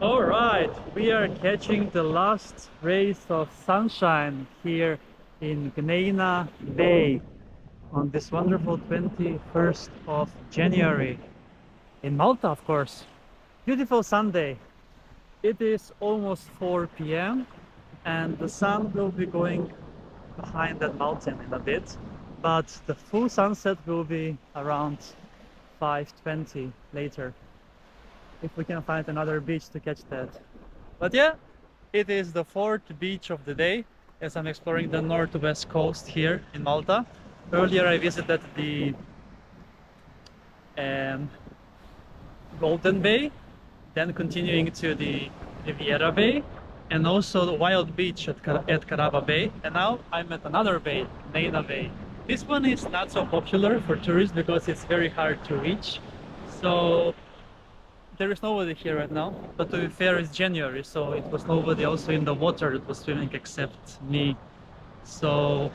All right, we are catching the last rays of sunshine here in Ġnejna Bay on this wonderful 21st of January in Malta, of course. Beautiful Sunday. It is almost 4 p.m. and the sun will be going behind that mountain in a bit, but the full sunset will be around 5:20 later, if we can find another beach to catch that. But yeah, it is the fourth beach of the day as I'm exploring the northwest coast here in Malta. Earlier I visited the Golden Bay, then continuing to the Riviera Bay, and also the Wild Beach at Carava Bay, and now I'm at another bay, Ġnejna Bay. This one is not so popular for tourists because it's very hard to reach, so there is nobody here right now. But to be fair, it's January, so it was nobody also in the water that was swimming except me. So,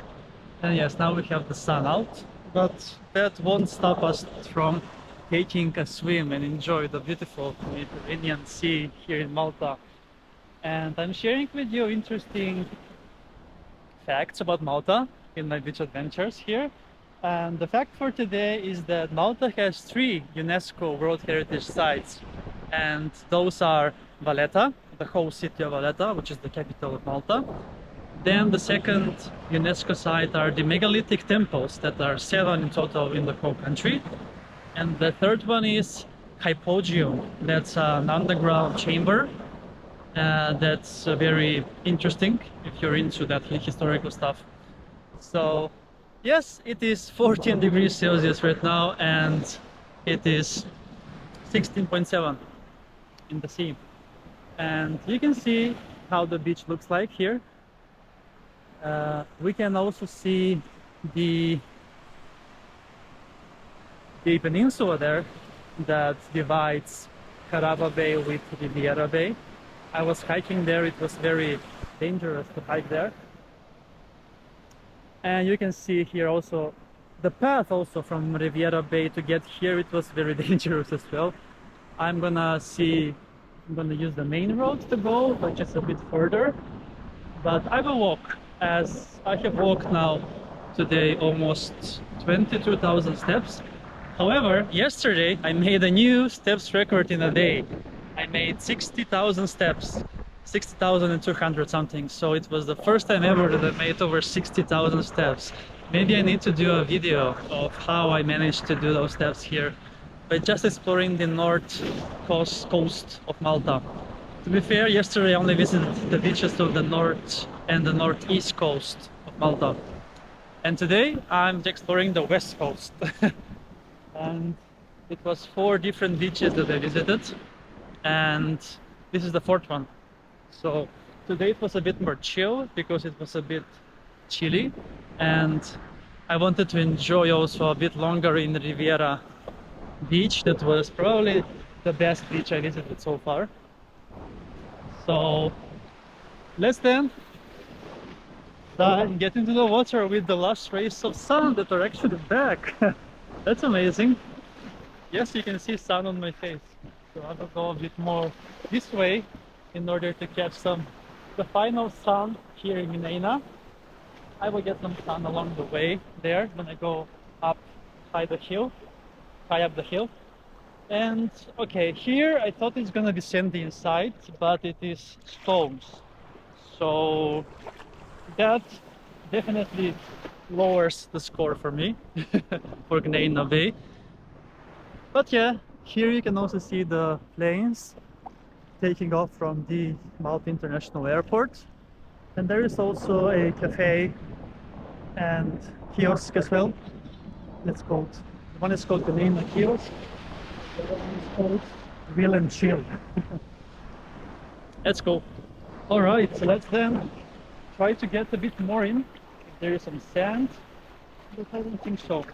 and yes, now we have the sun out, but that won't stop us from taking a swim and enjoy the beautiful Mediterranean Sea here in Malta. And I'm sharing with you interesting facts about Malta in my beach adventures here. And the fact for today is that Malta has 3 UNESCO World Heritage Sites, and those are Valletta, the whole city of Valletta, which is the capital of Malta. Then the second UNESCO site are the megalithic temples, that are 7 in total in the whole country. And the third one is Hypogeum, that's an underground chamber. That's very interesting if you're into that historical stuff. So, yes, it is 14 degrees Celsius right now, and it is 16.7 in the sea. And you can see how the beach looks like here. We can also see the peninsula there that divides Carava Bay with Riviera Bay. I was hiking there, it was very dangerous to hike there. And you can see here also the path also from Riviera Bay to get here, it was very dangerous as well. I'm gonna use the main road to go, but just a bit further. But I will walk, as I have walked now today almost 22,000 steps. However, yesterday I made a new steps record in a day. I made 60,000 steps, 60,200 something. So it was the first time ever that I made over 60,000 steps. Maybe I need to do a video of how I managed to do those steps here by just exploring the north coast of Malta. To be fair, yesterday I only visited the beaches of the north and the northeast coast of Malta. And today I'm exploring the west coast. And it was 4 different beaches that I visited, and this is the 4th one. So today it was a bit more chill because it was a bit chilly, and I wanted to enjoy also a bit longer in the Riviera beach. That was probably the best beach I visited so far. So let's then get into the water with the last rays of sun that are actually back. That's amazing. Yes, you can see sun on my face. So I will go a bit more this way in order to catch the final sun here in Ġnejna. I will get some sun along the way there when I go up high up the hill. And okay, here I thought it's gonna be sandy inside, but it is stones. So that definitely lowers the score for me for Ġnejna Bay. But yeah, here you can also see the planes taking off from the Malta International Airport. And there is also a cafe and kiosk as well. One is called Ġnejna Kiosk, the other one is called Real and Chill. Let's go. Alright, so let's then try to get a bit more in. There is some sand, but I don't think so.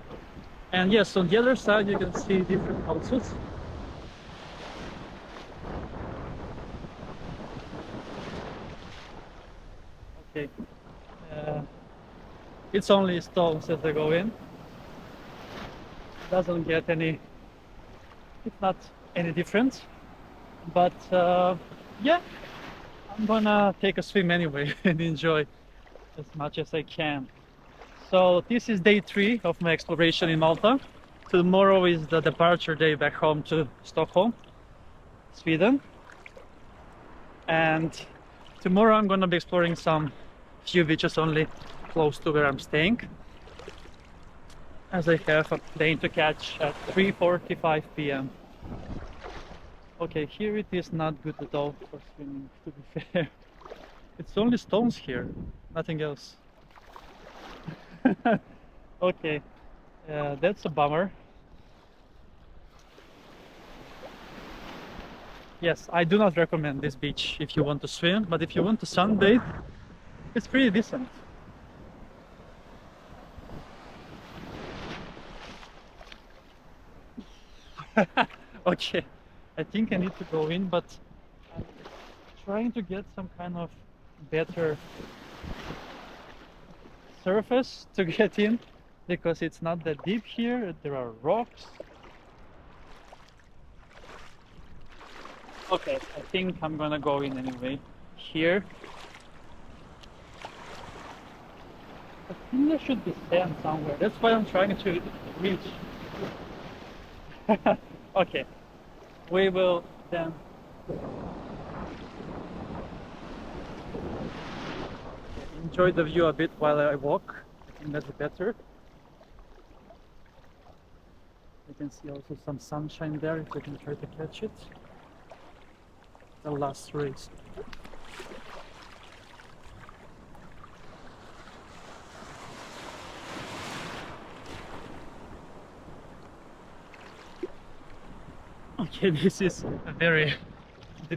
And yes, on the other side you can see different houses. Okay, it's only stones as I go in. Doesn't get any, it's not any different. But yeah, I'm gonna take a swim anyway and enjoy as much as I can. So this is day 3 of my exploration in Malta. Tomorrow is the departure day back home to Stockholm, Sweden. And tomorrow I'm gonna be exploring some few beaches only close to where I'm staying, as I have a plane to catch at 3:45 p.m. Okay, here it is not good at all for swimming, to be fair. It's only stones here, nothing else. Okay, that's a bummer. Yes, I do not recommend this beach if you want to swim, but if you want to sunbathe, it's pretty decent. Okay, I think I need to go in, but I'm trying to get some kind of better surface to get in, because it's not that deep here. There are rocks. Okay, I think I'm gonna go in anyway. Here, I think there should be sand somewhere. That's why I'm trying to reach. Okay, we will then enjoy the view a bit while I walk. I think that's better. You can see also some sunshine there if you can try to catch it. the last race. Okay, this is very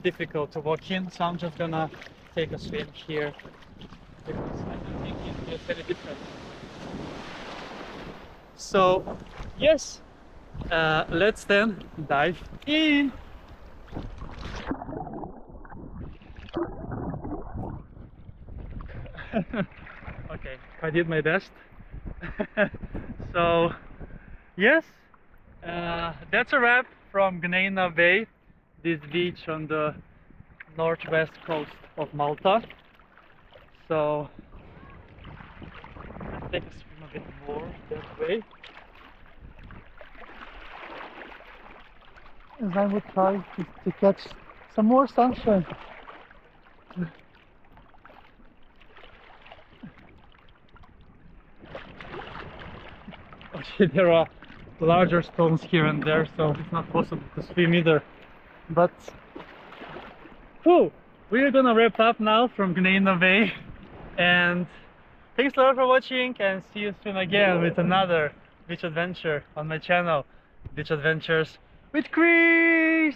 difficult to walk in, so I'm just gonna take a swim here because I don't think it feels very different. So, yes, let's then dive in. Okay, I did my best. So, yes, that's a wrap from Ġnejna Bay, this beach on the northwest coast of Malta. So, let's take a swim a bit more that way. As I would try to catch some more sunshine. Okay, there are larger stones here and there, so it's not possible to swim either. But we're gonna wrap up now from Ġnejna Bay, and thanks a lot for watching, and see you soon again with another beach adventure on my channel, Beach Adventures with Chris.